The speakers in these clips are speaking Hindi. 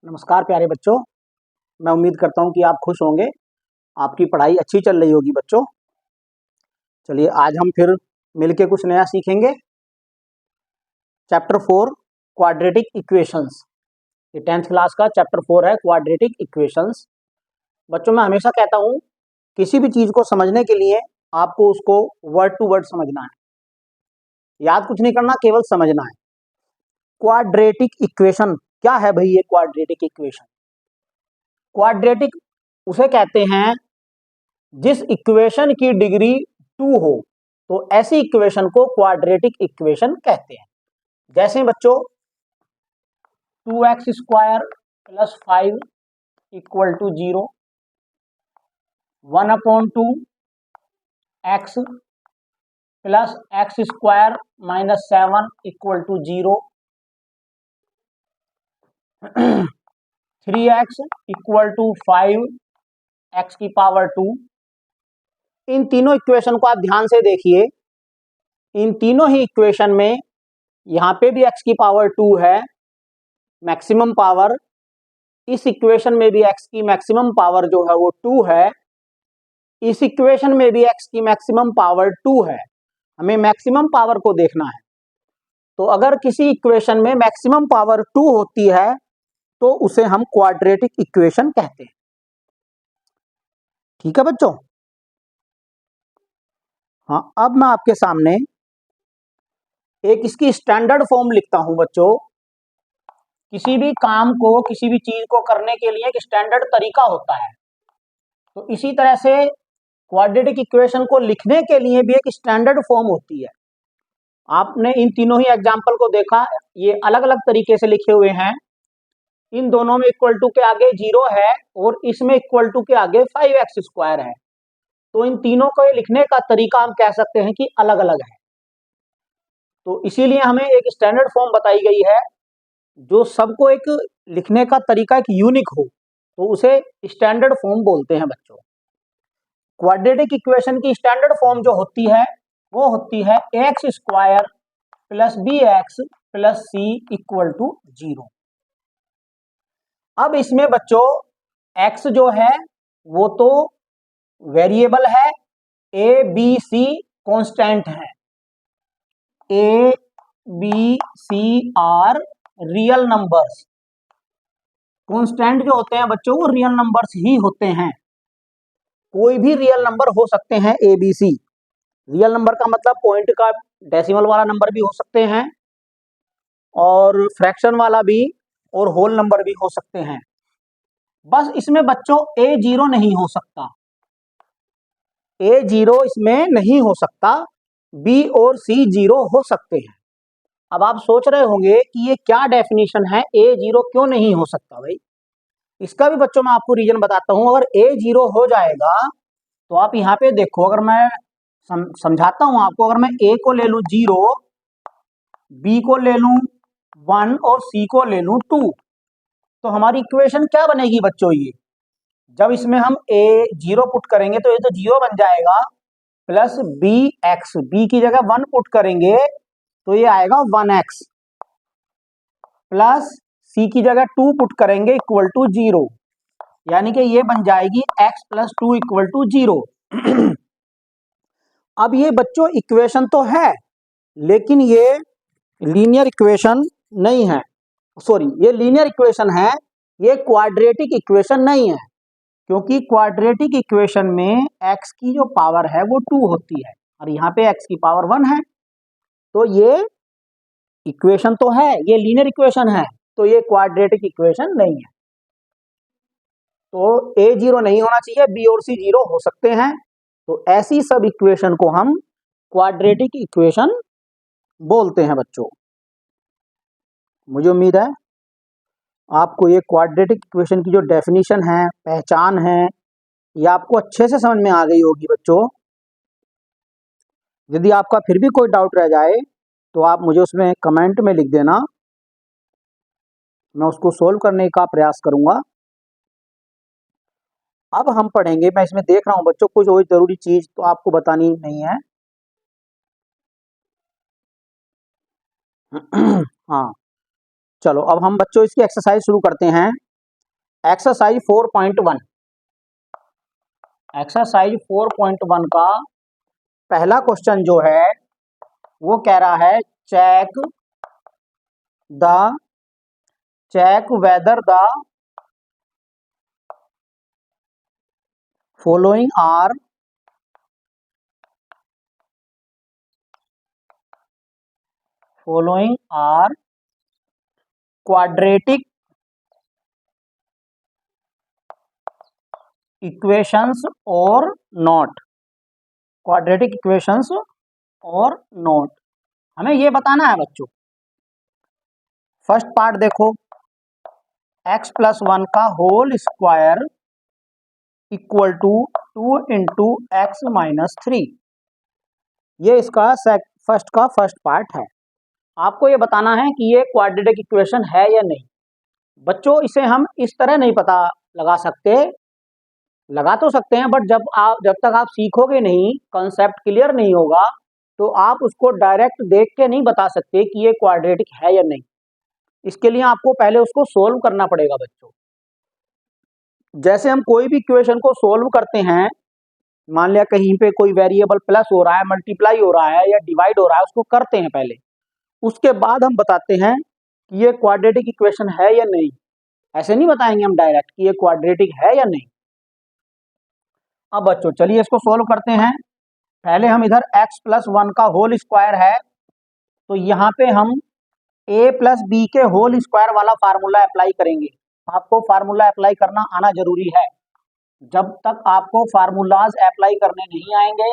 नमस्कार प्यारे बच्चों, मैं उम्मीद करता हूं कि आप खुश होंगे। आपकी पढ़ाई अच्छी चल रही होगी बच्चों। चलिए आज हम फिर मिलके कुछ नया सीखेंगे। चैप्टर 4 क्वाड्रेटिक इक्वेशंस, ये 10th क्लास का चैप्टर 4 है, क्वाड्रेटिक इक्वेशंस। बच्चों मैं हमेशा कहता हूं किसी भी चीज को समझने के लिए आपको उसको वर्ड टू वर्ड समझना है, याद कुछ नहीं करना, केवल समझना है। क्वाड्रेटिक इक्वेशन क्या है भाई? ये क्वाड्रेटिक इक्वेशन, क्वाड्रेटिक उसे कहते हैं जिस इक्वेशन की डिग्री 2 हो, तो ऐसी इक्वेशन को क्वाड्रेटिक इक्वेशन कहते हैं। जैसे बच्चों 2x² + 5 = 0, 1/2 x + x² - 7 = 0, 3x = 5 x⁴ इन तीनों इक्वेशन को आप ध्यान से देखिए। इन तीनों ही इक्वेशन में यहाँ पे भी x⁴ है मैक्सिमम पावर, इस इक्वेशन में भी x की मैक्सिमम पावर जो है वो 2 है, इस इक्वेशन में भी x की मैक्सिमम पावर 2 है। हमें मैक्सिमम पावर को देखना है। तो अगर किसी इक्वेशन में मैक्सिमम पावर 2 होती है तो उसे हम क्वाड्रेटिक इक्वेशन कहते हैं। ठीक है बच्चों? हाँ, अब मैं आपके सामने एक इसकी स्टैंडर्ड फॉर्म लिखता हूं बच्चों। किसी भी काम को, किसी भी चीज को करने के लिए एक स्टैंडर्ड तरीका होता है, तो इसी तरह से क्वाड्रेटिक इक्वेशन को लिखने के लिए भी एक स्टैंडर्ड फॉर्म होती है। आपने इन तीनों ही एग्जाम्पल को देखा, ये अलग अलग तरीके से लिखे हुए हैं। इन दोनों में इक्वल टू के आगे 0 है और इसमें इक्वल टू के आगे 5x² है। तो इन तीनों को लिखने का तरीका हम कह सकते हैं कि अलग अलग है। तो इसीलिए हमें एक स्टैंडर्ड फॉर्म बताई गई है, जो सबको एक लिखने का तरीका एक यूनिक हो, तो उसे स्टैंडर्ड फॉर्म बोलते हैं बच्चों। क्वाड्रेटिक इक्वेशन की स्टैंडर्ड फॉर्म जो होती है वो होती है x² + bx + c = 0। अब इसमें बच्चों x जो है वो तो वेरिएबल है, a b c कांस्टेंट है। a b c are real numbers. Constant जो होते हैं बच्चों वो रियल नंबर्स ही होते हैं। कोई भी रियल नंबर हो सकते हैं A B C. Real number का मतलब पॉइंट का डेसिमल वाला नंबर भी हो सकते हैं और फ्रैक्शन वाला भी और होल नंबर भी हो सकते हैं। बस इसमें बच्चों A0 नहीं हो सकता, A0 इसमें नहीं हो सकता, B और C 0 हो सकते हैं। अब आप सोच रहे होंगे कि ये क्या डेफिनेशन है, A0 क्यों नहीं हो सकता भाई? इसका भी बच्चों मैं आपको रीजन बताता हूं। अगर A0 हो जाएगा तो आप यहाँ पे देखो, अगर मैं समझाता हूं आपको। अगर मैं A को ले लूं 0, B को ले लूं 1 और C को ले लूं 2, तो हमारी इक्वेशन क्या बनेगी बच्चों? ये जब इसमें हम A0 पुट करेंगे तो ये तो 0 बन जाएगा, प्लस BX, B की जगह 1 पुट करेंगे तो ये आएगा 1x, प्लस C की जगह 2 पुट करेंगे इक्वल टू 0, यानी कि ये बन जाएगी x + 2 = 0। अब ये बच्चों इक्वेशन तो है, लेकिन ये लीनियर इक्वेशन नहीं है। सॉरी, ये लीनियर इक्वेशन है, ये क्वाड्रेटिक इक्वेशन नहीं है। क्योंकि क्वाड्रेटिक इक्वेशन में x की जो पावर है वो 2 होती है और यहाँ पे x की पावर 1 है। तो ये इक्वेशन तो है, ये लीनियर इक्वेशन है, तो ये क्वाड्रेटिक इक्वेशन नहीं है। तो A0 नहीं होना चाहिए, B और C 0 हो सकते हैं। तो ऐसी सब इक्वेशन को हम क्वाड्रेटिक इक्वेशन बोलते हैं बच्चों। मुझे उम्मीद है आपको ये क्वाड्रेटिक इक्वेशन की जो डेफिनेशन है, पहचान है, ये आपको अच्छे से समझ में आ गई होगी बच्चों। यदि आपका फिर भी कोई डाउट रह जाए तो आप मुझे उसमें कमेंट में लिख देना, मैं उसको सोल्व करने का प्रयास करूंगा। अब हम पढ़ेंगे, मैं इसमें देख रहा हूं बच्चों कुछ और जरूरी चीज तो आपको बतानी नहीं है। हाँ, चलो अब हम बच्चों इसकी एक्सरसाइज शुरू करते हैं। एक्सरसाइज 4.1, एक्सरसाइज 4.1 का पहला क्वेश्चन जो है वो कह रहा है check whether the following are quadratic equations or not, quadratic equations or not. हमें ये बताना है बच्चों। फर्स्ट पार्ट देखो, x+1 का whole square equal to 2 into x minus 3, ये इसका फर्स्ट पार्ट है। आपको ये बताना है कि ये क्वाड्रेटिक इक्वेशन है या नहीं। बच्चों इसे हम इस तरह नहीं पता लगा सकते, लगा तो सकते हैं बट जब तक आप सीखोगे नहीं, कॉन्सेप्ट क्लियर नहीं होगा, तो आप उसको डायरेक्ट देख के नहीं बता सकते कि ये क्वाड्रेटिक है या नहीं। इसके लिए आपको पहले उसको सोल्व करना पड़ेगा बच्चों। जैसे हम कोई भी इक्वेशन को सोल्व करते हैं, मान लिया कहीं पे कोई वेरिएबल प्लस हो रहा है, मल्टीप्लाई हो रहा है या डिवाइड हो रहा है, उसको करते हैं पहले, उसके बाद हम बताते हैं कि ये क्वाड्रेटिक इक्वेशन है या नहीं। ऐसे नहीं बताएंगे हम डायरेक्ट कि ये क्वाड्रेटिक है या नहीं। अब बच्चों चलिए इसको सोल्व करते हैं। पहले हम इधर x+1 का होल स्क्वायर है, तो यहाँ पे हम a+b के होल स्क्वायर वाला फार्मूला अप्लाई करेंगे। आपको फार्मूला अप्लाई करना आना जरूरी है। जब तक आपको फार्मूलाज अप्लाई करने नहीं आएंगे,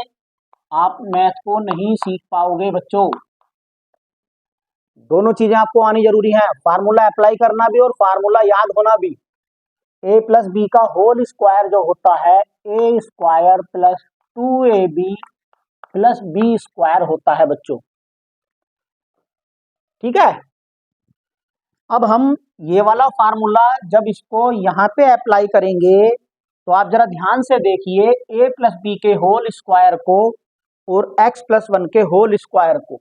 आप मैथ को नहीं सीख पाओगे बच्चों। दोनों चीजें आपको आनी जरूरी है, फार्मूला अप्लाई करना भी और फार्मूला याद होना भी। a+b का होल स्क्वायर जो होता है a² + 2ab + b² होता है बच्चों, ठीक है। अब हम ये वाला फार्मूला जब इसको यहाँ पे अप्लाई करेंगे, तो आप जरा ध्यान से देखिए a+b के होल स्क्वायर को और x+1 के होल स्क्वायर को।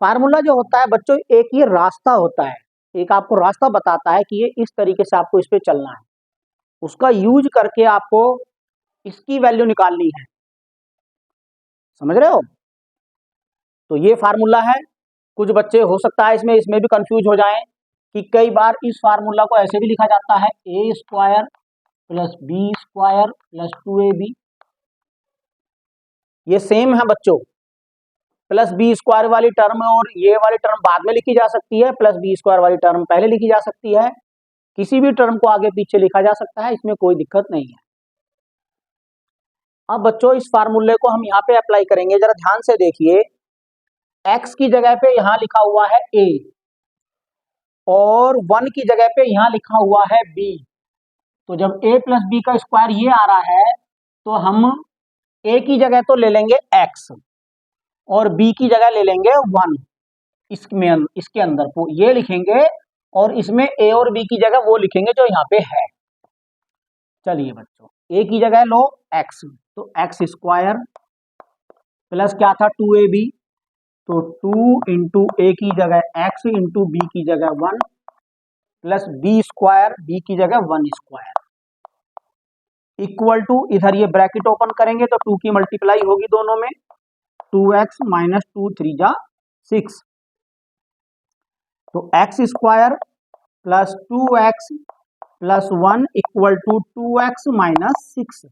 फार्मूला जो होता है बच्चों, एक ये रास्ता होता है, एक आपको रास्ता बताता है कि ये इस तरीके से आपको इस पे चलना है। उसका यूज करके आपको इसकी वैल्यू निकालनी है, समझ रहे हो। तो ये फार्मूला है। कुछ बच्चे हो सकता है इसमें भी कंफ्यूज हो जाएं कि कई बार इस फार्मूला को ऐसे भी लिखा जाता है a² + b² + 2ab। ये सेम है बच्चों, +b² वाली टर्म और ये वाली टर्म बाद में लिखी जा सकती है, +b² वाली टर्म पहले लिखी जा सकती है। किसी भी टर्म को आगे पीछे लिखा जा सकता है, इसमें कोई दिक्कत नहीं है। अब बच्चों इस फार्मूले को हम यहाँ पे अप्लाई करेंगे, जरा ध्यान से देखिए। x की जगह पे यहाँ लिखा हुआ है a और 1 की जगह पे यहाँ लिखा हुआ है b। तो जब a + b का स्क्वायर ये आ रहा है, तो हम a की जगह तो ले लेंगे x और b की जगह ले लेंगे 1। इसके अंदर तो ये लिखेंगे और इसमें a और b की जगह वो लिखेंगे जो यहाँ पे है। चलिए बच्चों, a की जगह लो x, तो x² प्लस क्या था 2ab, तो 2 इंटू a की जगह x इंटू b की जगह 1 प्लस b² b की जगह 1² इक्वल टू, इधर ये ब्रैकेट ओपन करेंगे तो 2 की मल्टीप्लाई होगी दोनों में, 2x - 2 3 जा 6, तो x² plus 2x plus 1 equal to 2x - 6।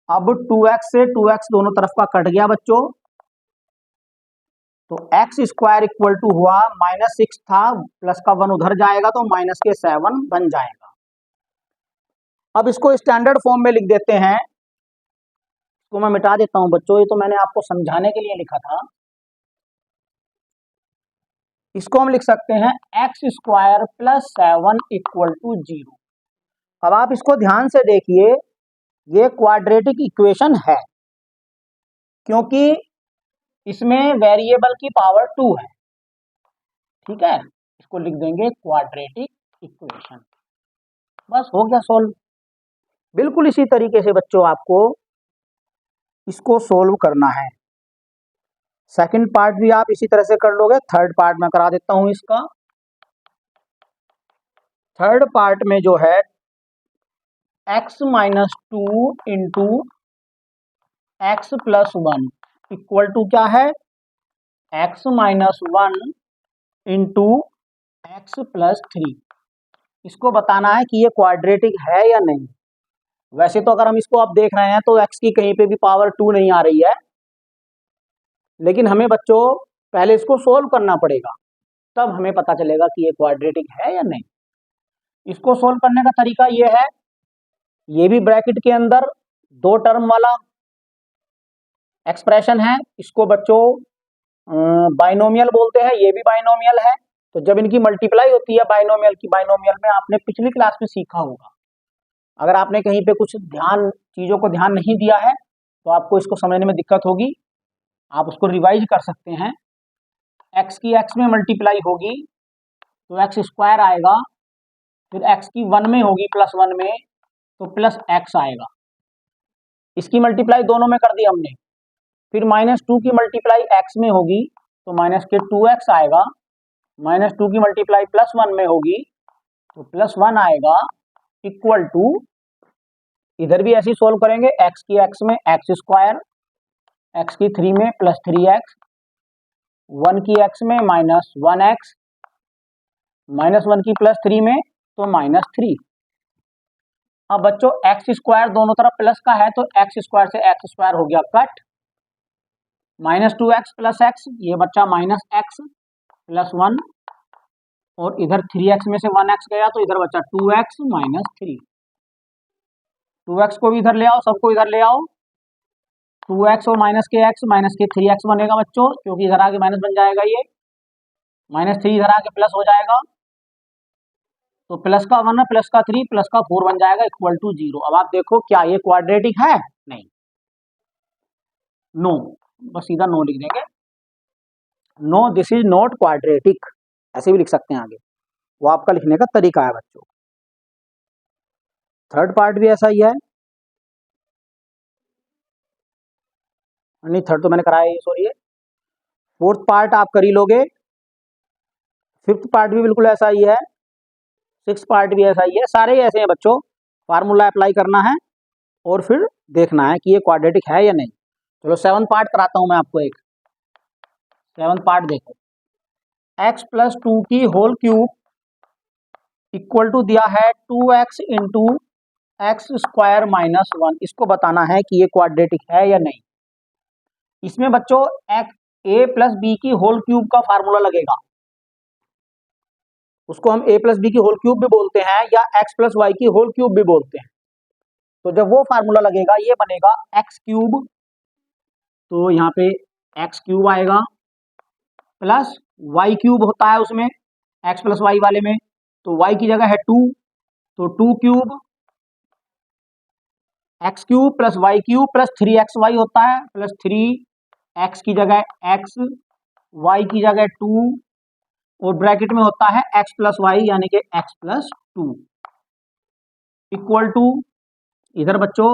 अब 2x से 2x दोनों तरफ का कट गया बच्चों, तो x² इक्वल टू हुआ -6 था, प्लस का 1 उधर जाएगा तो माइनस के 7 बन जाएगा। अब इसको स्टैंडर्ड फॉर्म में लिख देते हैं। इसको मैं मिटा देता हूं बच्चों, ये तो मैंने आपको समझाने के लिए लिखा था। इसको हम लिख सकते हैं x² + 7 इक्वल टू 0। अब आप इसको ध्यान से देखिए, ये क्वाड्रेटिक इक्वेशन है क्योंकि इसमें वेरिएबल की पावर 2 है, ठीक है। इसको लिख देंगे क्वाड्रेटिक इक्वेशन, बस हो गया सॉल्व। बिल्कुल इसी तरीके से बच्चों आपको इसको सोल्व करना है। सेकंड पार्ट भी आप इसी तरह से कर लोगे, थर्ड पार्ट मैं करा देता हूं इसका। थर्ड पार्ट में जो है x-2 into x+1 equal to क्या है, x-1 इंटू x+3। इसको बताना है कि ये क्वाड्रेटिक है या नहीं। वैसे तो अगर हम इसको अब देख रहे हैं तो x की कहीं पे भी पावर 2 नहीं आ रही है, लेकिन हमें बच्चों पहले इसको सोल्व करना पड़ेगा, तब हमें पता चलेगा कि ये क्वाड्रेटिक है या नहीं। इसको सोल्व करने का तरीका ये है, ये भी ब्रैकेट के अंदर 2 टर्म वाला एक्सप्रेशन है, इसको बच्चों बाइनोमियल बोलते हैं, ये भी बाइनोमियल है। तो जब इनकी मल्टीप्लाई होती है बाइनोमियल की, बाइनोमियल में आपने पिछली क्लास में सीखा होगा, अगर आपने कहीं पे कुछ चीजों को ध्यान नहीं दिया है तो आपको इसको समझने में दिक्कत होगी, आप उसको रिवाइज कर सकते हैं। x की x में मल्टीप्लाई होगी तो x² आएगा, फिर x की 1 में होगी +1 में तो +x आएगा। इसकी मल्टीप्लाई दोनों में कर दी हमने, फिर -2 की मल्टीप्लाई x में होगी तो -2x आएगा, -2 की मल्टीप्लाई +1 में होगी तो +1 आएगा, इक्वल टू इधर भी ऐसे ही सोल्व करेंगे, x की x में x², x की 3 में +3x, 1 की x में -1x, -1 की +3 में तो -3। अब बच्चों x² दोनों तरफ प्लस का है तो x² से x² हो गया कट, -2x + x ये बच्चा -x +1, और इधर 3x में से 1x गया तो इधर बच्चा 2x -3। 2x को भी इधर ले आओ, सबको इधर ले आओ, 2x और -3x बनेगा बच्चों, क्योंकि इधर आके माइनस बन जाएगा, ये -3 इधर आके प्लस हो जाएगा, तो प्लस का 1 प्लस का 3 प्लस का 4 बन जाएगा, इक्वल टू 0। अब आप देखो क्या ये क्वाड्रेटिक है, नहीं, नो, बस सीधा नो लिख देंगे, no this is not quadratic, ऐसे भी लिख सकते हैं आगे, वो आपका लिखने का तरीका है बच्चों। थर्ड पार्ट भी ऐसा ही है, नहीं थर्ड तो मैंने कराया ही, सॉरी, फोर्थ पार्ट आप कर ही लोगे, फिफ्थ पार्ट भी बिल्कुल ऐसा ही है, सिक्स पार्ट भी ऐसा ही है, सारे ऐसे हैं बच्चों। फार्मूला अप्लाई करना है और फिर देखना है कि ये क्वाड्रेटिक है या नहीं। चलो सेवन पार्ट कराता हूं मैं आपको, एक सेवन पार्ट देखो, x+2 की होल क्यूब इक्वल टू दिया है 2x इंटू x² -1। इसको बताना है कि ये क्वाड्रेटिक है या नहीं। इसमें बच्चों a + b की होल क्यूब का फार्मूला लगेगा, उसको हम a + b की होल क्यूब भी बोलते हैं या x + y की होल क्यूब भी बोलते हैं। तो जब वो फार्मूला लगेगा ये बनेगा x3, तो यहाँ पे x3 आएगा, प्लस y3 होता है उसमें x + y वाले में, तो y की जगह है 2, तो 2³ x³ + y³ + 3xy होता है, प्लस 3x की जगह x, y की जगह 2, और ब्रैकेट में होता है x + y यानी कि x+2 इक्वल टू, इधर बच्चों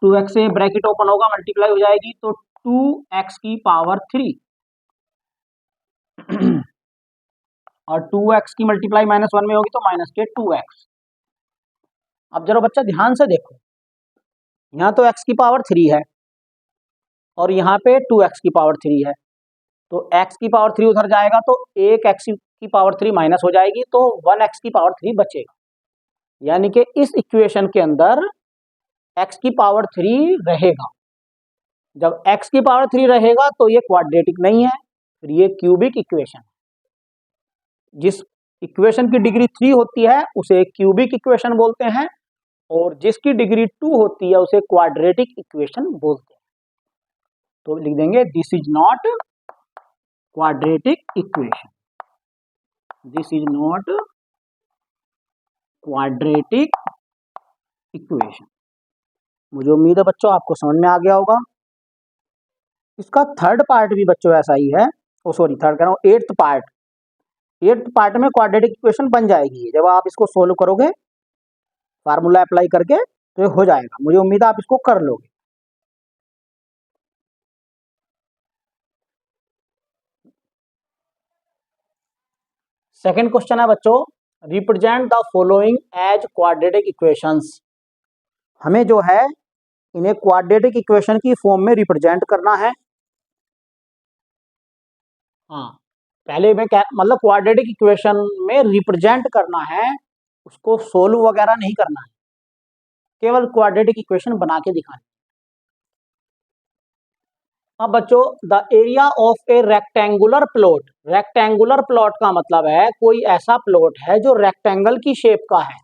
2x से ब्रैकेट ओपन होगा, मल्टीप्लाई हो जाएगी तो 2x की पावर 3 और 2x की मल्टीप्लाई -1 में होगी तो -2x। अब जरा बच्चा ध्यान से देखो, यहाँ तो x की पावर 3 है और यहाँ पे 2x की पावर 3 है, तो x की पावर 3 उधर जाएगा तो एक x की पावर 3 माइनस हो जाएगी, तो 1x की पावर 3 बचेगा, यानी कि इस इक्वेशन के अंदर x की पावर 3 रहेगा। जब x की पावर 3 रहेगा तो ये क्वाड्रेटिक नहीं है, फिर ये क्यूबिक इक्वेशन। जिस इक्वेशन की डिग्री 3 होती है उसे क्यूबिक इक्वेशन बोलते हैं, और जिसकी डिग्री 2 होती है उसे क्वाड्रेटिक इक्वेशन बोलते हैं। तो लिख देंगे this is not quadratic equation, this is not quadratic equation. मुझे उम्मीद है बच्चों आपको समझ में आ गया होगा। इसका थर्ड पार्ट भी बच्चों ऐसा ही है, ओ सॉरी थर्ड कह रहा हूँ, एट्थ पार्ट में क्वाड्रेटिक इक्वेशन बन जाएगी जब आप इसको सोल्व करोगे फार्मूला अप्लाई करके, तो ये हो जाएगा। मुझे उम्मीद है आप इसको कर लोगे। सेकंड क्वेश्चन है बच्चों, represent the following as quadratic equations. हमें जो है इन्हें क्वाड्रेटिक इक्वेशन की फॉर्म में रिप्रेजेंट करना है। हाँ, पहले में क्या मतलब क्वाड्रेटिक इक्वेशन में रिप्रेजेंट करना है, उसको सोल्व वगैरह नहीं करना है, केवल क्वाड्रेटिक इक्वेशन बना के दिखाना। अब बच्चों, the area of A rectangular plot, rectangular plot का मतलब है कोई ऐसा प्लॉट है जो रेक्टेंगल की शेप का है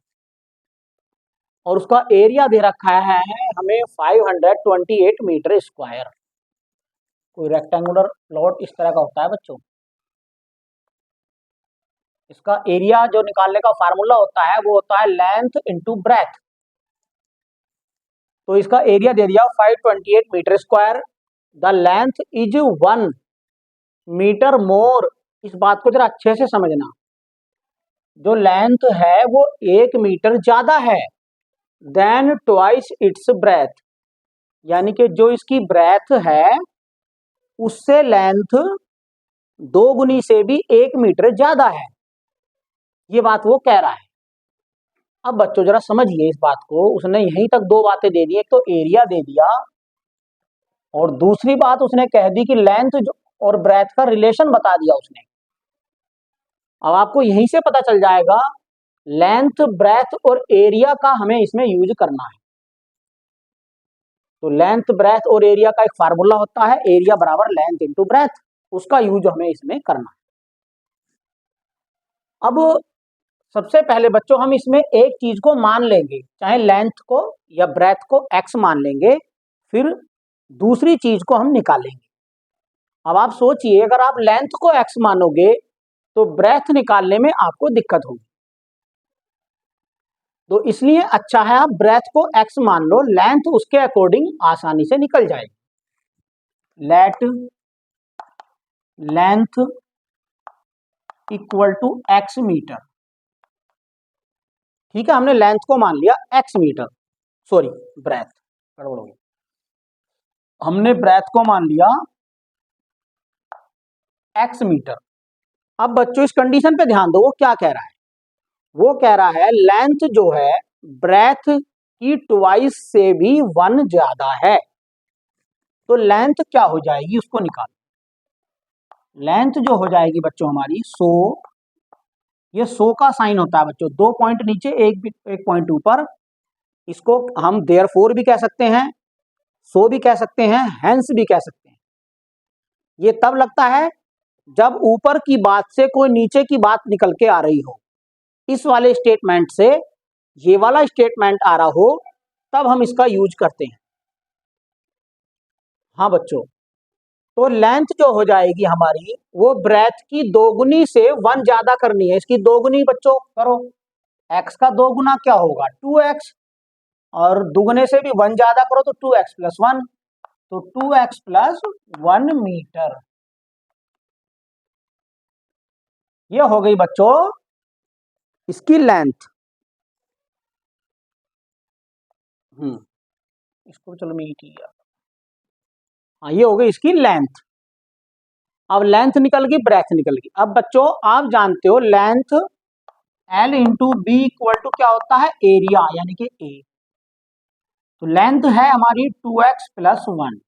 और उसका एरिया दे रखा है हमें 528 मीटर स्क्वायर। कोई रेक्टेंगुलर प्लॉट इस तरह का होता है बच्चों, इसका एरिया जो निकालने का फार्मूला होता है वो होता है लेंथ इंटू ब्रेथ। तो इसका एरिया दे दिया 528 metre square. The length is 1 metre more. इस बात को जरा अच्छे से समझना, जो लेंथ है वो 1 मीटर ज्यादा है देन ट्वाइस इट्स ब्रेथ, यानी कि जो इसकी ब्रेथ है उससे लेंथ 2 गुनी से भी 1 मीटर ज्यादा है, ये बात वो कह रहा है। अब बच्चों जरा समझिए इस बात को, उसने यहीं तक दो बातें दे दी, एक तो एरिया दे दिया और दूसरी बात उसने कह दी कि लेंथ और ब्रेथ का रिलेशन बता दिया उसने। अब आपको यहीं से पता चल जाएगा लेंथ, ब्रेथ और एरिया का हमें इसमें यूज करना है। तो लेंथ, ब्रेथ और एरिया का एक फार्मूला होता है, एरिया बराबर लेंथ इंटू ब्रेथ, उसका यूज हमें इसमें करना है। अब सबसे पहले बच्चों हम इसमें एक चीज को मान लेंगे, चाहे लेंथ को या ब्रेथ को x मान लेंगे, फिर दूसरी चीज को हम निकालेंगे। अब आप सोचिए, अगर आप लेंथ को x मानोगे तो ब्रेथ निकालने में आपको दिक्कत होगी, तो इसलिए अच्छा है आप ब्रेथ को x मान लो, लेंथ उसके अकॉर्डिंग आसानी से निकल जाएगी। Let length equal to x metre. ठीक है, हमने लेंथ को मान लिया x मीटर, सॉरी ब्रेथ, गड़बड़ हो गई, हमने ब्रेथ को मान लिया x मीटर। अब बच्चों इस कंडीशन पे ध्यान दो, वो क्या कह रहा है, वो कह रहा है लेंथ जो है ब्रेथ की ट्वाइस से भी 1 ज्यादा है, तो लेंथ क्या हो जाएगी उसको निकालो। लेंथ जो हो जाएगी बच्चों हमारी 100, ये 100 का साइन होता है बच्चों, 2 पॉइंट नीचे एक पॉइंट ऊपर, इसको हम देयरफॉर भी कह सकते हैं, 100 भी कह सकते हैं, हेंस भी कह सकते हैं। ये तब लगता है जब ऊपर की बात से कोई नीचे की बात निकल के आ रही हो, इस वाले स्टेटमेंट से ये वाला स्टेटमेंट आ रहा हो तब हम इसका यूज करते हैं। हाँ बच्चों, तो लेंथ जो हो जाएगी हमारी वो ब्रेथ की 2 गुनी से 1 ज्यादा करनी है, इसकी 2 गुनी बच्चों करो, x का 2 गुना क्या होगा 2x, और दुगने से भी 1 ज्यादा करो तो 2x प्लस 1, तो 2x प्लस 1 मीटर। ये हो गई बच्चों इसकी लेंथ। इसको चलो मैं किया, हाँ ये हो गई इसकी लेंथ। अब लेंथ निकल गई, ब्रेथ निकल गई। अब बच्चों आप जानते हो length L into B equal to क्या होता है एरिया, यानी कि A। तो लेंथ है हमारी 2x प्लस 1,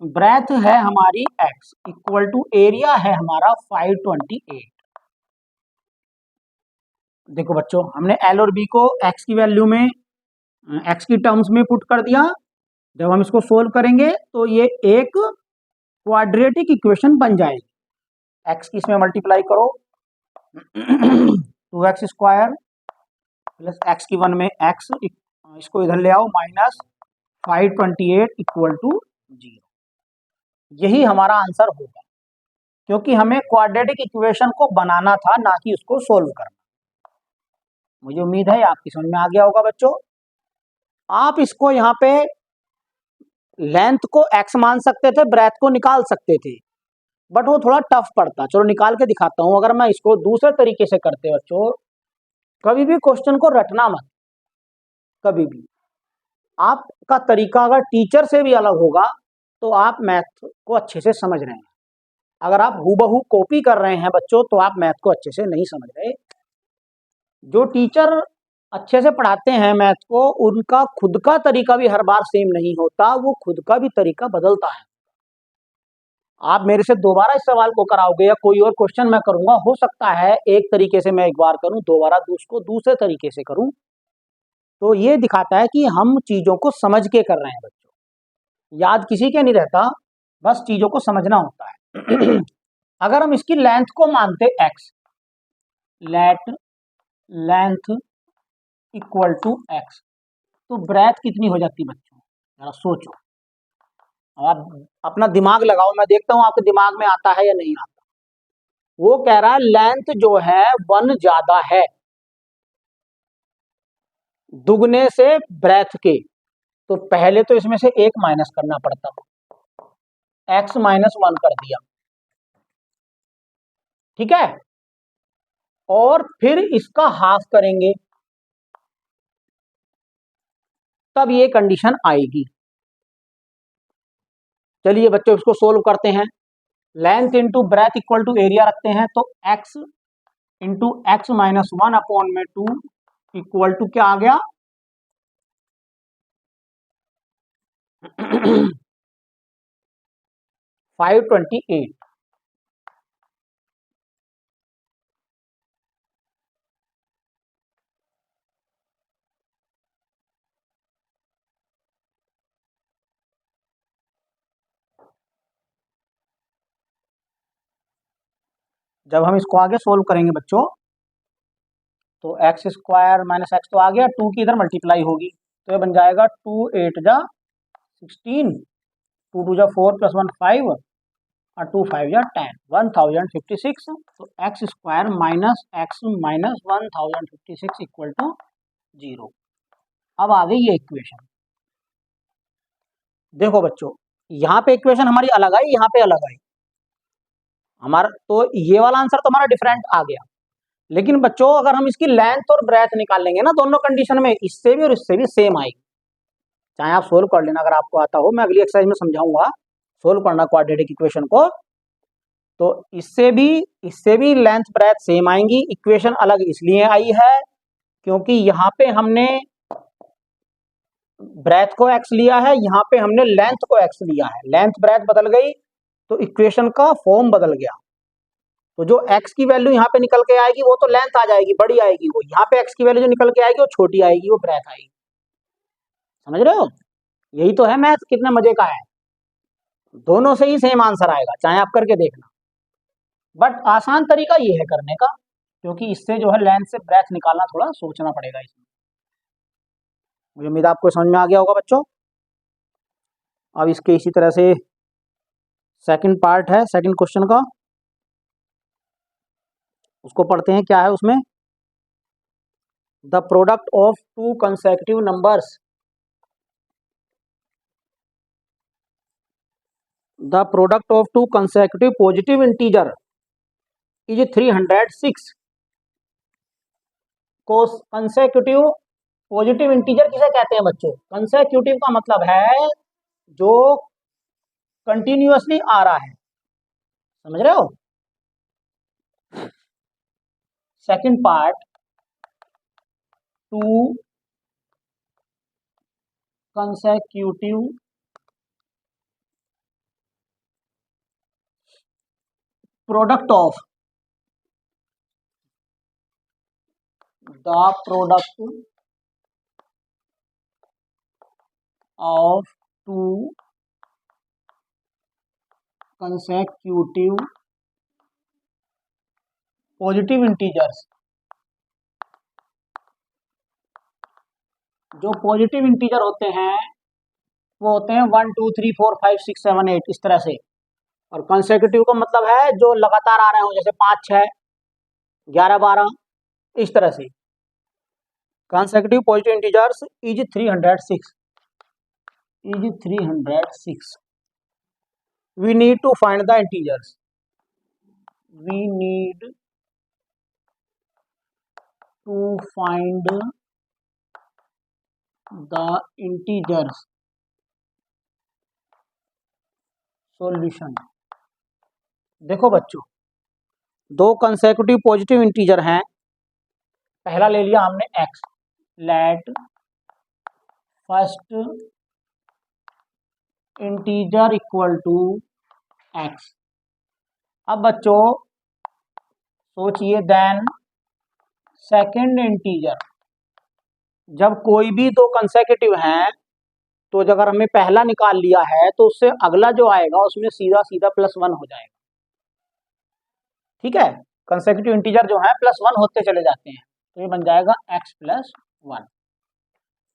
ब्रेथ है हमारी x इक्वल टू एरिया है हमारा 528। देखो बच्चों हमने L और B को x की वैल्यू में, x की टर्म्स में पुट कर दिया। जब हम इसको सोल्व करेंगे तो ये एक क्वाड्रेटिक इक्वेशन बन जाएगी। x की इसमें मल्टीप्लाई करो 2x स्क्वायर प्लस x की 1 में x, इसको इधर ले आओ माइनस 528 इक्वल टू 0। यही हमारा आंसर होगा, क्योंकि हमें क्वाड्रेटिक इक्वेशन को बनाना था, ना कि उसको सोल्व करना। मुझे उम्मीद है आपकी समझ में आ गया होगा बच्चों। आप इसको यहाँ पे लेंथ को x मान सकते थे, ब्रेथ को निकाल सकते थे, बट वो थोड़ा टफ पड़ता। चलो निकाल के दिखाता हूं। अगर मैं इसको दूसरे तरीके से करते बच्चों, कभी भी क्वेश्चन को रटना मत, कभी भी आपका तरीका अगर टीचर से भी अलग होगा तो आप मैथ को अच्छे से समझ रहे हैं। अगर आप हूबहू कॉपी कर रहे हैं बच्चों तो आप मैथ को अच्छे से नहीं समझ रहे। जो टीचर अच्छे से पढ़ाते हैं मैथ को, उनका खुद का तरीका भी हर बार सेम नहीं होता, वो खुद का भी तरीका बदलता है। आप मेरे से दोबारा इस सवाल को कराओगे या कोई और क्वेश्चन मैं करूंगा, हो सकता है एक तरीके से मैं एक बार करूं, दोबारा उसको दूसरे तरीके से करूं, तो ये दिखाता है कि हम चीजों को समझ के कर रहे हैं बच्चों। याद किसी के नहीं रहता, बस चीजों को समझना होता है। अगर हम इसकी लेंथ को मानते x, let length equal to x, तो ब्रेथ कितनी हो जाती बच्चों, जरा सोचो। आप अपना दिमाग लगाओ, मैं देखता हूं आपके दिमाग में आता है या नहीं आता। वो कह रहा है लेंथ जो है 1 ज्यादा है दुगने से ब्रेथ के, तो पहले तो इसमें से 1 माइनस करना पड़ता, x -1 कर दिया, ठीक है, और फिर इसका हाफ करेंगे, तब ये कंडीशन आएगी। चलिए बच्चों इसको सोल्व करते हैं। Length into breadth equal to area रखते हैं, तो x इंटू एक्स -1 अपॉन में 2 इक्वल टू क्या आ गया 528। जब हम इसको आगे सोल्व करेंगे बच्चों, तो एक्स स्क्वायर माइनस एक्स तो आ गया, 2 की इधर मल्टीप्लाई होगी, तो ये बन जाएगा 2 8 जा 16, 2 2 जा 4 + 1 5 और 2 5 जा 10, 1056। तो x square minus x minus 1056 equal to 0। अब आ गई ये इक्वेशन। देखो बच्चों, यहाँ पे इक्वेशन हमारी अलग आई, यहाँ पे अलग आई हमारा, तो ये वाला आंसर तो हमारा डिफरेंट आ गया। लेकिन बच्चों अगर हम इसकी लेंथ और ब्रेथ निकाल लेंगे ना दोनों कंडीशन में, इससे भी और इससे भी सेम आएगी। चाहे आप सोल्व कर लेना, अगर आपको आता हो, मैं अगली एक्सरसाइज में समझाऊंगा सोल्व करना क्वाड्रेटिक इक्वेशन को। तो इससे भी लेंथ ब्रेथ सेम आएंगी। इक्वेशन अलग इसलिए आई है क्योंकि यहाँ पे हमने ब्रेथ को x लिया है, यहाँ पे हमने लेंथ को x लिया है, लेंथ ब्रेथ बदल गई तो इक्वेशन का फॉर्म बदल गया। तो जो x की वैल्यू यहाँ पे निकल के आएगी वो तो लेंथ आ जाएगी, बड़ी आएगी, वो यहाँ पे x की वैल्यू जो निकल के आएगी वो छोटी आएगी, वो ब्रेथ आएगी। समझ रहे हो, यही तो है मैथ, कितने मजे का है। दोनों से ही सेम आंसर आएगा, चाहे आप करके देखना। बट आसान तरीका ये है करने का, क्योंकि इससे जो है लेंथ से ब्रेथ निकालना थोड़ा सोचना पड़ेगा इसमें। मुझे उम्मीद आपको समझ में आ गया होगा बच्चों। अब इसके इसी तरह से सेकंड पार्ट है सेकंड क्वेश्चन का, उसको पढ़ते हैं। क्या है उसमें, the product of 2 consecutive numbers, the product of 2 consecutive positive integer is 306। को कंसेक्यूटिव पॉजिटिव इंटीजर किसे कहते हैं बच्चों, कंसेक्यूटिव का मतलब है जो कंटिन्यूअसली आ रहा है, समझ रहे हो। Second part, 2 consecutive product of, the product of 2 consecutive positive integers. जो पॉजिटिव इंटीजर होते हैं वो होते हैं 1 2 3 4 5 6 7 8 इस तरह से, और कंसेक्यूटिव का मतलब है जो लगातार आ रहे हो, जैसे 5 6 11 12 इस तरह से। Consecutive positive integers is 306, is 306। We need to find the integers, we need to find the integers solution. देखो बच्चों, 2 कंसेक्यूटिव पॉजिटिव इंटीजर हैं, पहला ले लिया हमने x, let first integer equal to x। अब बच्चों सोचिए, देन सेकंड इंटीजर, जब कोई भी दो कंसेक्यूटिव हैं तो अगर हमें पहला निकाल लिया है तो उससे अगला जो आएगा उसमें सीधा सीधा +1 हो जाएगा। ठीक है, कंसेक्यूटिव इंटीजर जो है +1 होते चले जाते हैं, तो ये बन जाएगा x + 1।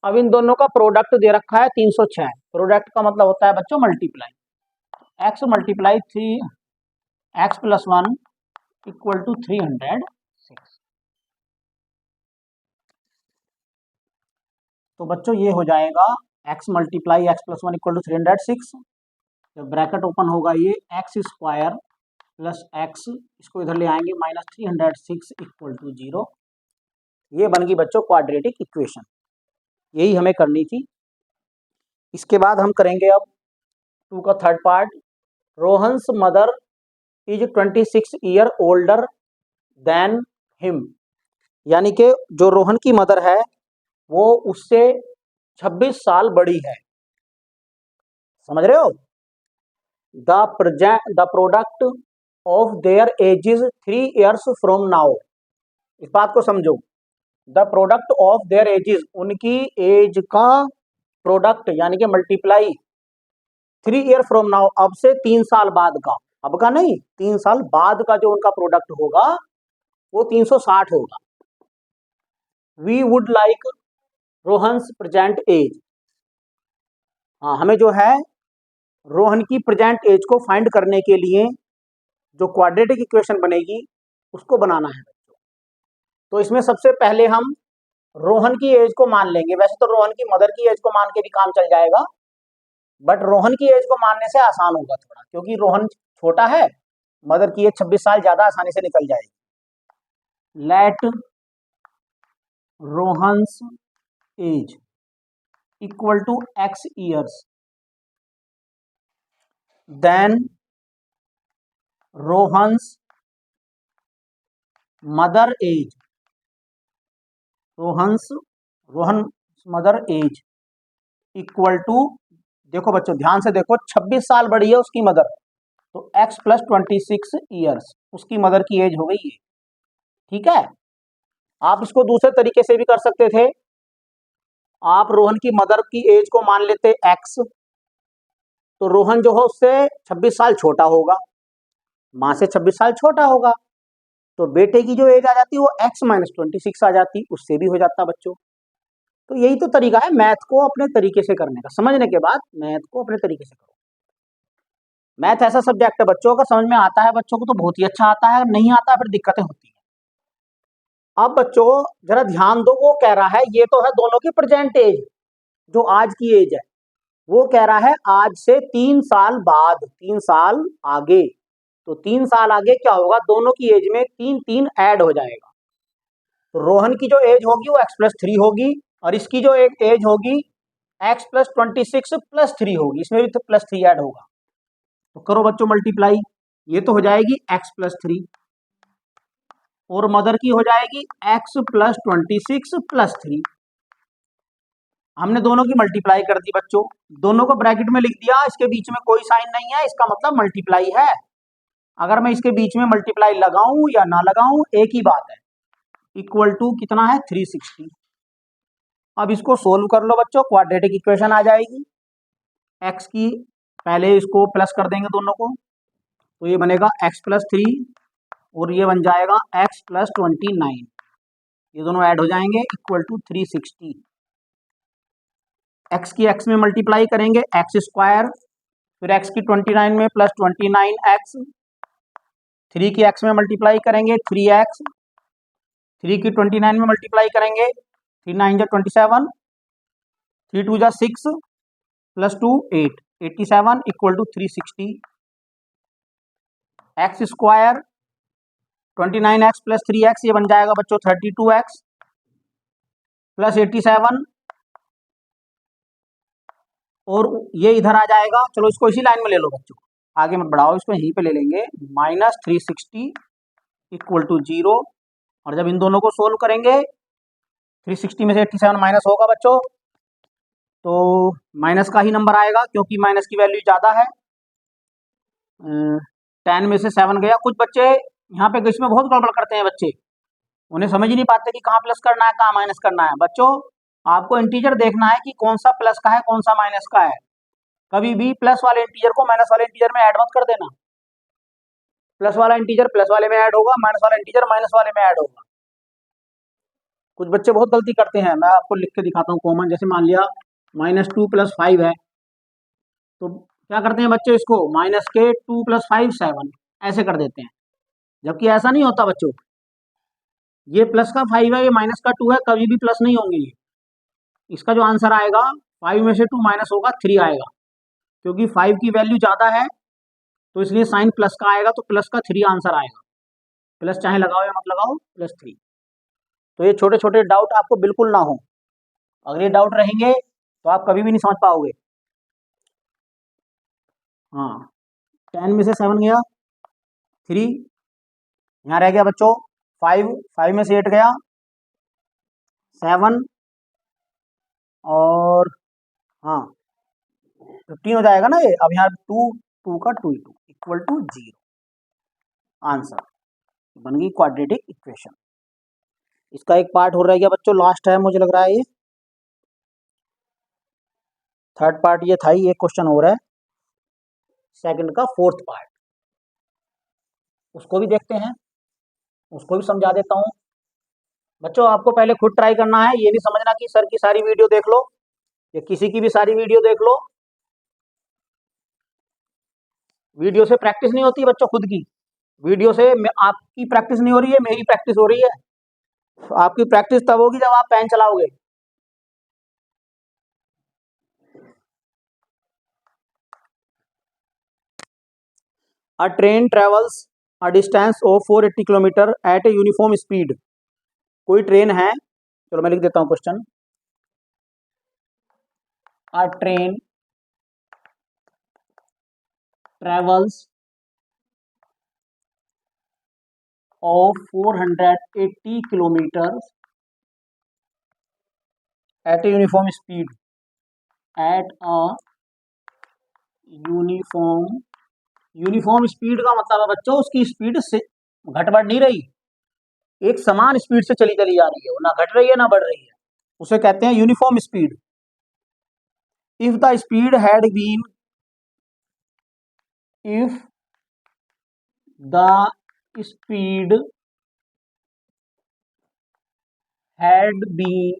अब इन दोनों का प्रोडक्ट दे रखा है 306। प्रोडक्ट का मतलब होता है बच्चों मल्टीप्लाई, x × 3 x + 1 = 306। तो बच्चों ये हो जाएगा x × x + 1 = 306। जब ब्रैकेट ओपन होगा ये x² + x, इसको इधर ले आएंगे -306 = 0। ये बन गई बच्चों क्वाड्रेटिक इक्वेशन। यही हमें करनी थी। इसके बाद हम करेंगे अब 2 का third part. Rohan's mother is 26 year older than him, यानी कि जो रोहन की मदर है वो उससे 26 साल बड़ी है। समझ रहे हो? The product of their edges 3 years from now. इस बात को समझो, the product of their edges, उनकी एज का प्रोडक्ट यानी कि मल्टीप्लाई 3 year फ्रॉम नाउ, अब से 3 साल बाद का, अब का नहीं 3 साल बाद का जो उनका प्रोडक्ट होगा वो 360 होगा। We would like Rohan's present age. हाँ, हमें जो है रोहन की प्रेजेंट एज को फाइंड करने के लिए जो क्वाड्रेटिक इक्वेशन बनेगी उसको बनाना है बच्चों। तो इसमें सबसे पहले हम रोहन की एज को मान लेंगे। वैसे तो रोहन की मदर की एज को मान के भी काम चल जाएगा, बट रोहन की एज को मानने से आसान होगा थोड़ा, क्योंकि रोहन छोटा है, मदर की एज 26 साल, ज्यादा आसानी से निकल जाएगी। Let Rohan's age equal to x years, then Rohan's mother age, Rohan mother age equal to, देखो बच्चों ध्यान से देखो, 26 साल बड़ी है उसकी मदर, तो x + 26 ईयर्स उसकी मदर की एज हो गई है। ठीक है, आप इसको दूसरे तरीके से भी कर सकते थे। आप रोहन की मदर की एज को मान लेते x, तो रोहन जो है उससे 26 साल छोटा होगा, माँ से 26 साल छोटा होगा, तो बेटे की जो एज आ जाती है वो x - 26 आ जाती, उससे भी हो जाता बच्चों। तो यही तो तरीका है मैथ को अपने तरीके से करने का। समझने के बाद मैथ को अपने तरीके से करो। मैथ ऐसा सब्जेक्ट है बच्चों, अगर समझ में आता है बच्चों को तो बहुत ही अच्छा आता है, अगर नहीं आता फिर दिक्कतें होती हैं। अब बच्चों जरा ध्यान दो, वो कह रहा है ये तो है दोनों की प्रेजेंट एज, जो आज की एज है, वो कह रहा है आज से 3 साल बाद, 3 साल आगे। तो 3 साल आगे क्या होगा, दोनों की एज में 3 ऐड हो जाएगा। तो रोहन की जो एज होगी वो x + 3 होगी, और इसकी जो एक एज होगी x + 26 + 3 होगी, इसमें भी तो +3 ऐड होगा। तो करो बच्चों मल्टीप्लाई, ये तो हो जाएगी x + 3 और मदर की हो जाएगी x + 26 + 3। हमने दोनों की मल्टीप्लाई कर दी बच्चों, दोनों को ब्रैकेट में लिख दिया, इसके बीच में कोई साइन नहीं है, इसका मतलब मल्टीप्लाई है। अगर मैं इसके बीच में मल्टीप्लाई लगाऊं या ना लगाऊं एक ही बात है। इक्वल टू कितना है 360। अब इसको सोल्व कर लो बच्चों, क्वाड्रेटिक इक्वेशन आ जाएगी। x की पहले इसको प्लस कर देंगे दोनों को, तो ये बनेगा x + 3 और ये बन जाएगा x + 29, ये दोनों ऐड हो जाएंगे इक्वल टू 360। x की x में मल्टीप्लाई करेंगे x², फिर x की 29 में +29x, 3 की x में मल्टीप्लाई करेंगे 3x, 3 की 29 में मल्टीप्लाई करेंगे 3 9 जा 27, 3 2 जा 6 + 2 8, 87 equal to 360। x², 29x + 3x, ये बन जाएगा बच्चों 32x + 87, और ये इधर आ जाएगा। चलो इसको इसी लाइन में ले लो बच्चों, आगे मत बढ़ाओ, इसको यहीं पे ले लेंगे, -360 इक्वल टू 0। और जब इन दोनों को सोल्व करेंगे 360 में से 87 माइनस होगा बच्चों, तो माइनस का ही नंबर आएगा क्योंकि माइनस की वैल्यू ज़्यादा है। 10 में से 7 गया। कुछ बच्चे यहाँ पे इसमें बहुत गड़बड़ करते हैं बच्चे, उन्हें समझ ही नहीं पाते कि कहाँ प्लस करना है कहाँ माइनस करना है। बच्चों आपको इंटीजर देखना है कि कौन सा प्लस का है कौन सा माइनस का है। कभी भी प्लस वाले इंटीजर को माइनस वाले इंटीजर में ऐड मत कर देना। प्लस वाला इंटीजर प्लस वाले में ऐड होगा, माइनस वाला इंटीजर माइनस वाले में ऐड होगा। कुछ बच्चे बहुत गलती करते हैं, मैं आपको लिख के दिखाता हूँ कॉमन। जैसे मान लिया -2 + 5 है, तो क्या करते हैं बच्चे, इसको माइनस के 2 + 5 7 ऐसे कर देते हैं, जबकि ऐसा नहीं होता बच्चों। ये प्लस का 5 है, ये माइनस का 2 है, कभी भी प्लस नहीं होंगे ये। इसका जो आंसर आएगा 5 में से 2 माइनस होगा 3 आएगा, क्योंकि 5 की वैल्यू ज़्यादा है तो इसलिए साइन प्लस का आएगा, तो प्लस का 3 आंसर आएगा। प्लस चाहे लगाओ या मत लगाओ, +3। तो ये छोटे छोटे डाउट आपको बिल्कुल ना हो, अगर ये डाउट रहेंगे तो आप कभी भी नहीं समझ पाओगे। हाँ, 10 में से 7 गया, 3 यहाँ रह गया बच्चों, 5 में से 8 गया, 7 और हाँ 15 हो जाएगा ना ये। अब यहाँ 2 का 2 = 0, आंसर बन गई क्वाड्रेटिक इक्वेशन। इसका एक पार्ट हो रह गया बच्चों, लास्ट है मुझे लग रहा है ये, थर्ड पार्ट ये था ही, एक क्वेश्चन हो रहा है सेकंड का 4th पार्ट, उसको भी देखते हैं, उसको भी समझा देता हूँ। बच्चों आपको पहले खुद ट्राई करना है, ये नहीं समझना कि सर की सारी वीडियो देख लो या किसी की भी सारी वीडियो देख लो। वीडियो से प्रैक्टिस नहीं होती बच्चों, खुद की वीडियो से आपकी प्रैक्टिस नहीं हो रही है, मेरी प्रैक्टिस हो रही है। तो आपकी प्रैक्टिस तब होगी जब आप पेन चलाओगे। A train travels a distance of 480 kilometre at a uniform speed. कोई ट्रेन है, चलो मैं लिख देता हूं question. A train travels of 480 kilometre at a uniform speed, at a uniform speed का मतलब है बच्चों उसकी स्पीड से घट बढ़ नहीं रही, एक समान स्पीड से चली चली जा रही है, वो ना घट रही है ना बढ़ रही है, उसे कहते हैं uniform speed. If the speed had been if the speed had been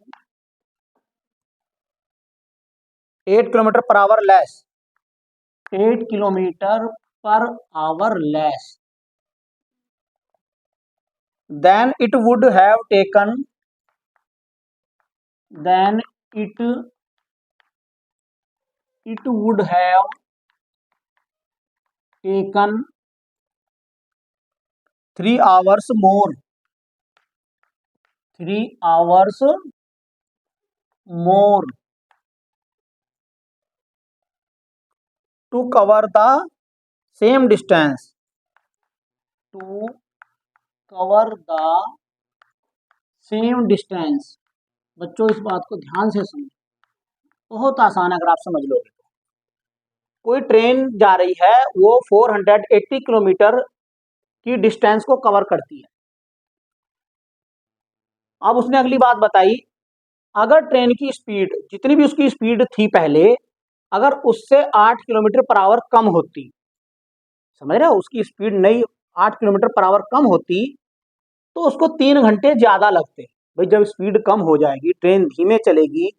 8 kilometre per hour less, 8 kilometre per hour less, then it would have taken, then it would have taken 3 hours more, 3 hours more to cover the same distance, to cover the same distance। बच्चों इस बात को ध्यान से समझो, बहुत आसान है अगर आप समझ लोगे। कोई ट्रेन जा रही है, वो 480 किलोमीटर की डिस्टेंस को कवर करती है। अब उसने अगली बात बताई, अगर ट्रेन की स्पीड जितनी भी उसकी स्पीड थी पहले, अगर उससे 8 किलोमीटर पर आवर कम होती, समझ रहे हो, उसकी स्पीड नई 8 किलोमीटर पर आवर कम होती तो उसको 3 घंटे ज्यादा लगते। भाई जब स्पीड कम हो जाएगी, ट्रेन धीमे चलेगी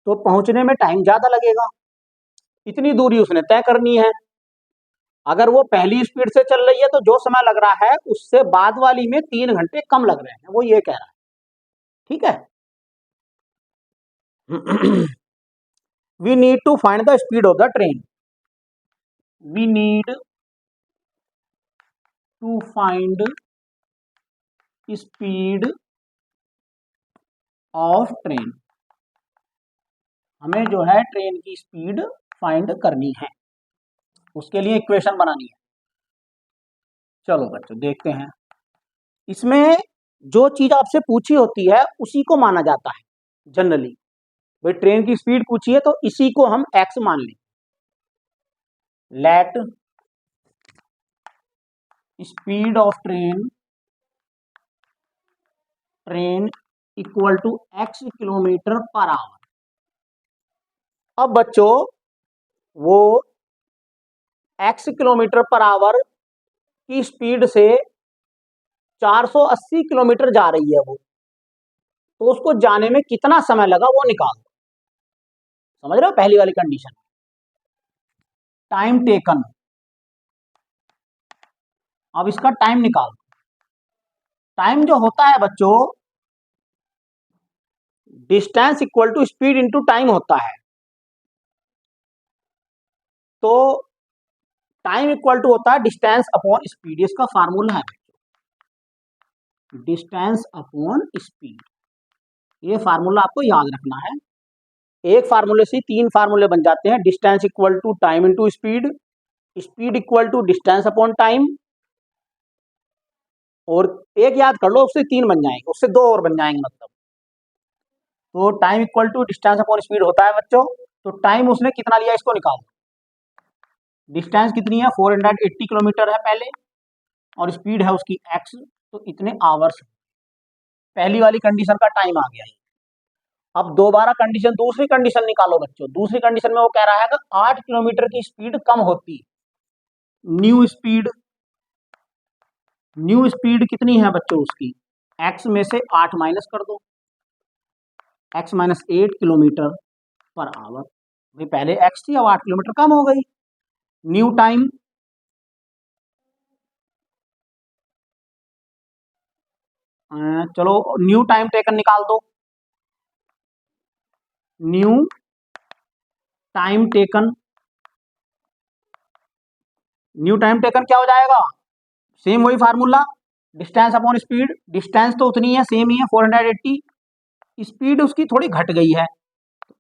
तो पहुंचने में टाइम ज्यादा लगेगा, इतनी दूरी उसने तय करनी है। अगर वो पहली स्पीड से चल रही है तो जो समय लग रहा है उससे बाद वाली में 3 घंटे कम लग रहे हैं, वो ये कह रहा है। ठीक है we need to find the speed of the train, we need to find speed of train, हमें जो है ट्रेन की स्पीड फाइंड करनी है, उसके लिए इक्वेशन बनानी है। चलो बच्चों देखते हैं, इसमें जो चीज आपसे पूछी होती है उसी को माना जाता है। जनरली भाई ट्रेन की स्पीड पूछी है तो इसी को हम x मान लें। Let speed of train equal to x kilometre per hour. अब बच्चों वो x किलोमीटर पर आवर की स्पीड से 480 किलोमीटर जा रही है वो, तो उसको जाने में कितना समय लगा वो निकाल दो। समझ रहे हो पहली वाली कंडीशन, टाइम टेकन। अब इसका टाइम निकाल दो। टाइम जो होता है बच्चों distance equal to speed into time होता है। तो टाइम इक्वल टू होता है डिस्टेंस अपॉन स्पीड, इसका फार्मूला है डिस्टेंस अपॉन स्पीड। ये फार्मूला आपको याद रखना है। एक फार्मूले से 3 फार्मूले बन जाते हैं, distance equal to time into speed, speed equal to distance upon time, और एक याद कर लो उससे 3 बन जाएंगे, उससे 2 और बन जाएंगे मतलब। तो time equal to distance upon speed होता है बच्चों। तो टाइम उसने कितना लिया इसको निकाल दो। डिस्टेंस कितनी है 480 किलोमीटर है पहले, और स्पीड है उसकी x, तो इतने आवर्स। पहली वाली कंडीशन का टाइम आ गया है। अब दोबारा कंडीशन, दूसरी कंडीशन निकालो बच्चों। दूसरी कंडीशन में वो कह रहा है कि 8 किलोमीटर की स्पीड कम होती। न्यू स्पीड कितनी है बच्चों उसकी, x में से 8 माइनस कर दो, x minus 8 kilometre per our. भाई पहले x थी, अब 8 किलोमीटर कम हो गई। न्यू टाइम, चलो न्यू टाइम टेकन निकाल दो। New time taken, new time taken क्या हो जाएगा, सेम वही formula, distance upon speed. Distance तो उतनी है, सेम ही है 480, स्पीड उसकी थोड़ी घट गई है,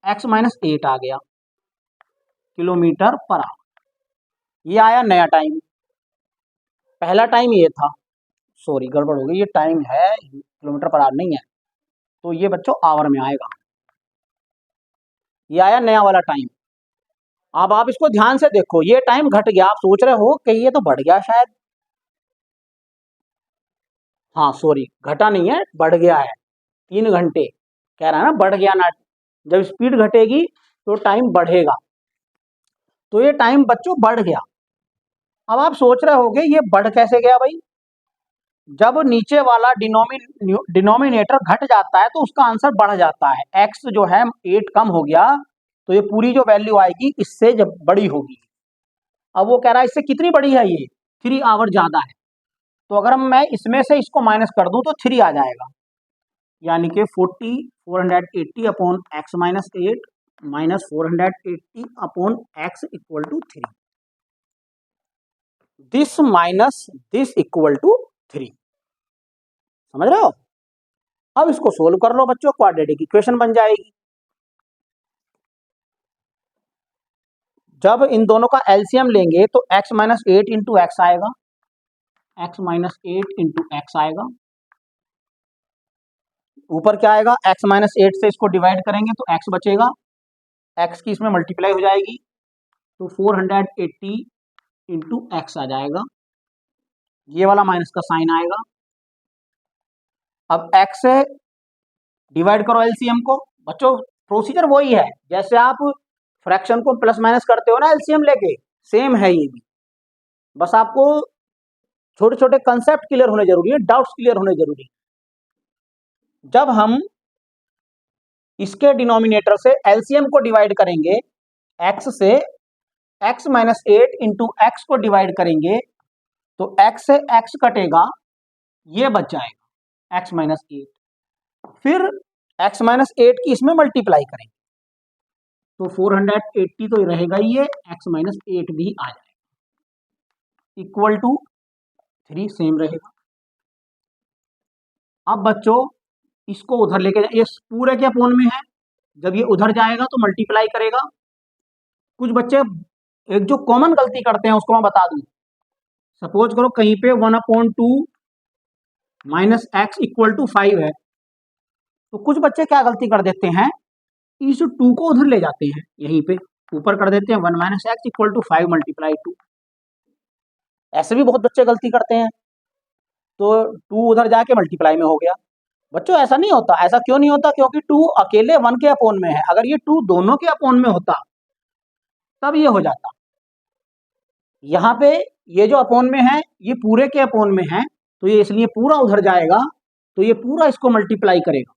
x माइनस 8 आ गया किलोमीटर पर आवर। ये आया नया टाइम। पहला टाइम ये था, सॉरी गड़बड़ हो गई, ये टाइम है किलोमीटर पर आवर नहीं है, तो ये बच्चों आवर में आएगा। ये आया नया वाला टाइम। अब आप इसको ध्यान से देखो, ये टाइम घट गया। आप सोच रहे हो कि ये तो बढ़ गया शायद, हाँ सॉरी घटा नहीं है, बढ़ गया है। 3 घंटे कह रहा है ना, बढ़ गया ना। जब स्पीड घटेगी तो टाइम बढ़ेगा, तो ये टाइम बच्चों बढ़ गया। अब आप सोच रहे होगे ये बढ़ कैसे गया भाई। जब नीचे वाला डिनोमिनेटर घट जाता है तो उसका आंसर बढ़ जाता है। एक्स जो है 8 कम हो गया, तो ये पूरी जो वैल्यू आएगी इससे जब बड़ी होगी। अब वो कह रहा है इससे कितनी बड़ी है, ये 3 आवर ज्यादा है। तो अगर मैं इसमें से इसको माइनस कर दूं तो 3 आ जाएगा, यानी कि 480 upon x minus 8 minus 480 upon x equal to 3। This minus this equal to 3। समझ रहे हो। अब इसको सोल्व कर लो बच्चों, क्वाड्रेटिक इक्वेशन बन जाएगी। जब इन दोनों का एलसीएम लेंगे तो x माइनस 8 इंटू एक्स आएगा, x माइनस 8 इंटू एक्स आएगा। ऊपर क्या आएगा, x माइनस 8 से इसको डिवाइड करेंगे तो x बचेगा, x की इसमें मल्टीप्लाई हो जाएगी, तो 480 इंटू एक्स आ जाएगा। ये वाला माइनस का साइन आएगा। अब x से डिवाइड करो एलसीएम को। बच्चों प्रोसीजर वही है, जैसे आप फ्रैक्शन को प्लस माइनस करते हो ना एलसीएम लेके, सेम है ये भी। बस आपको छोटे छोटे कंसेप्ट क्लियर होने जरूरी है, डाउट्स क्लियर होने जरूरी है। जब हम इसके डिनोमिनेटर से एलसीएम को डिवाइड करेंगे, x से x माइनस 8 इंटू एक्स को डिवाइड करेंगे तो x से x कटेगा, ये बच जाएगा x माइनस 8। फिर x माइनस 8 की इसमें मल्टीप्लाई करेंगे तो 480 तो रहेगा ही, ये x माइनस 8 भी आ जाएगा इक्वल टू 3, सेम रहेगा। अब बच्चों इसको उधर लेके ये पूरे के अपोन में है, जब ये उधर जाएगा तो मल्टीप्लाई करेगा। कुछ बच्चे एक जो कॉमन गलती करते हैं उसको मैं बता दूं। सपोज करो कहीं पे 1/2 माइनस एक्स इक्वल टू 5 है, तो कुछ बच्चे क्या गलती कर देते हैं, इस 2 को उधर ले जाते हैं, यहीं पे ऊपर कर देते हैं 1 - x = 5 × 2। ऐसे भी बहुत बच्चे गलती करते हैं, तो 2 उधर जाके मल्टीप्लाई में हो गया। बच्चों ऐसा नहीं होता। ऐसा क्यों नहीं होता? क्योंकि 2 अकेले 1 के अपोन में है। अगर ये 2 दोनों के अपोन में होता तब ये हो जाता। यहाँ पे ये जो अपोन में है ये पूरे के अपोन में है, तो ये इसलिए पूरा उधर जाएगा, तो ये पूरा इसको मल्टीप्लाई करेगा।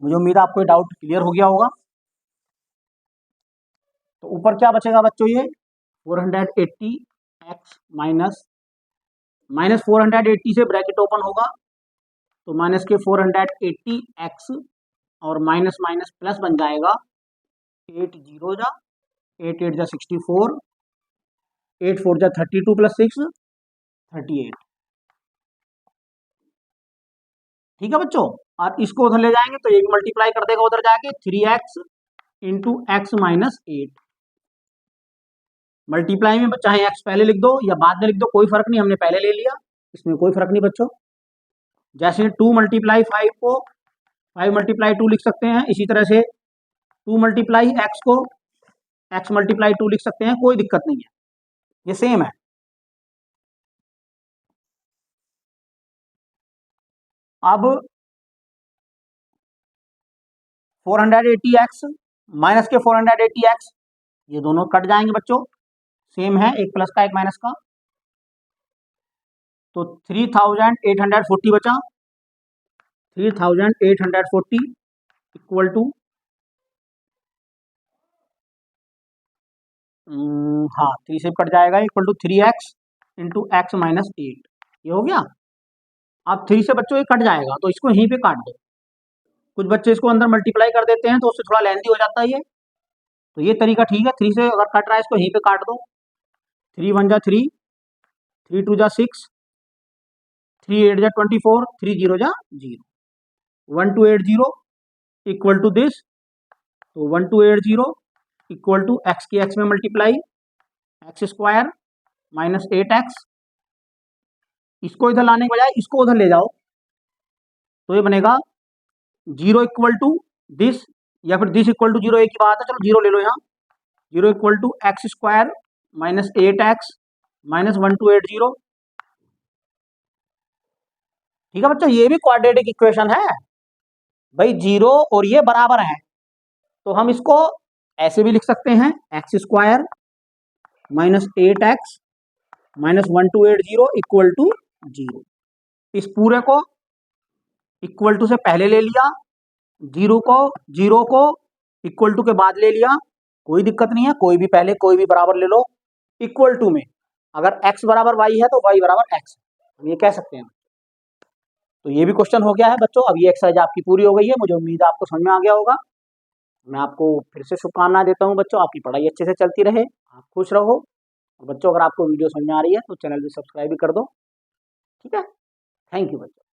मुझे उम्मीद है आपको ये डाउट क्लियर हो गया होगा। तो ऊपर क्या बचेगा बच्चों, ये 480x माइनस 480 से ब्रैकेट ओपन होगा, तो माइनस के 480x और माइनस माइनस प्लस बन जाएगा 8 0 जा 8 8 जा 64, 8 4 जा 32 + 6 38। ठीक है बच्चों, आप इसको उधर ले जाएंगे तो ये भी मल्टीप्लाई कर देगा उधर जाके 3x × x - 8। मल्टीप्लाई में चाहे x पहले लिख दो या बाद में लिख दो, कोई फर्क नहीं, हमने पहले ले लिया, इसमें कोई फर्क नहीं बच्चों। जैसे 2 × 5 को 5 × 2 लिख सकते हैं, इसी तरह से 2 × x को x × 2 लिख सकते हैं, कोई दिक्कत नहीं है, ये सेम है। अब 480x माइनस के 480x ये दोनों कट जाएंगे बच्चों, सेम है, एक प्लस का एक माइनस का, तो 3840 बचा, 3840 इक्वल टू हाँ 3 से कट जाएगा, इक्वल टू 3x × x - 8। ये हो गया। अब 3 से बच्चों ये कट जाएगा, तो इसको यहीं पे काट दो। कुछ बच्चे इसको अंदर मल्टीप्लाई कर देते हैं तो उससे थोड़ा लेंथी हो जाता है ये, तो ये तरीका ठीक है। 3 से अगर कट रहा है इसको यहीं पे काट दो। 3 1 जा 3, 3 2 जा 6, 3 8 जा 24, 3 0 जा 0, 1280 इक्वल टू दिस, तो 1280 इक्वल टू x की x में मल्टीप्लाई x² - 8x। इसको इधर लाने के बजाय इसको उधर ले जाओ, तो ये बनेगा 0 इक्वल टू दिस, या फिर दिस इक्वल टू 0 एक ही बात है, चलो 0 ले लो यहाँ। 0 इक्वल टू x² - 8x - 1280। ठीक है बच्चों, ये भी क्वाड्रेटिक इक्वेशन है भाई, 0 और ये बराबर है, तो हम इसको ऐसे भी लिख सकते हैं, x² - 8x - 1280 इक्वल टू 0। इस पूरे को इक्वल टू से पहले ले लिया, 0 को इक्वल टू के बाद ले लिया, कोई दिक्कत नहीं है, कोई भी पहले कोई भी बराबर ले लो। इक्वल टू में अगर x बराबर y है तो y बराबर x, हम ये कह सकते हैं। तो ये भी क्वेश्चन हो गया है बच्चों। अब ये एक्सरसाइज आपकी पूरी हो गई है, मुझे उम्मीद है आपको समझ में आ गया होगा। मैं आपको फिर से शुभकामनाएं देता हूँ बच्चों, आपकी पढ़ाई अच्छे से चलती रहे, आप खुश रहो। और बच्चों अगर आपको वीडियो समझ में आ रही है तो चैनल भी सब्सक्राइब भी कर दो। ठीक है, थैंक यू बच्चों।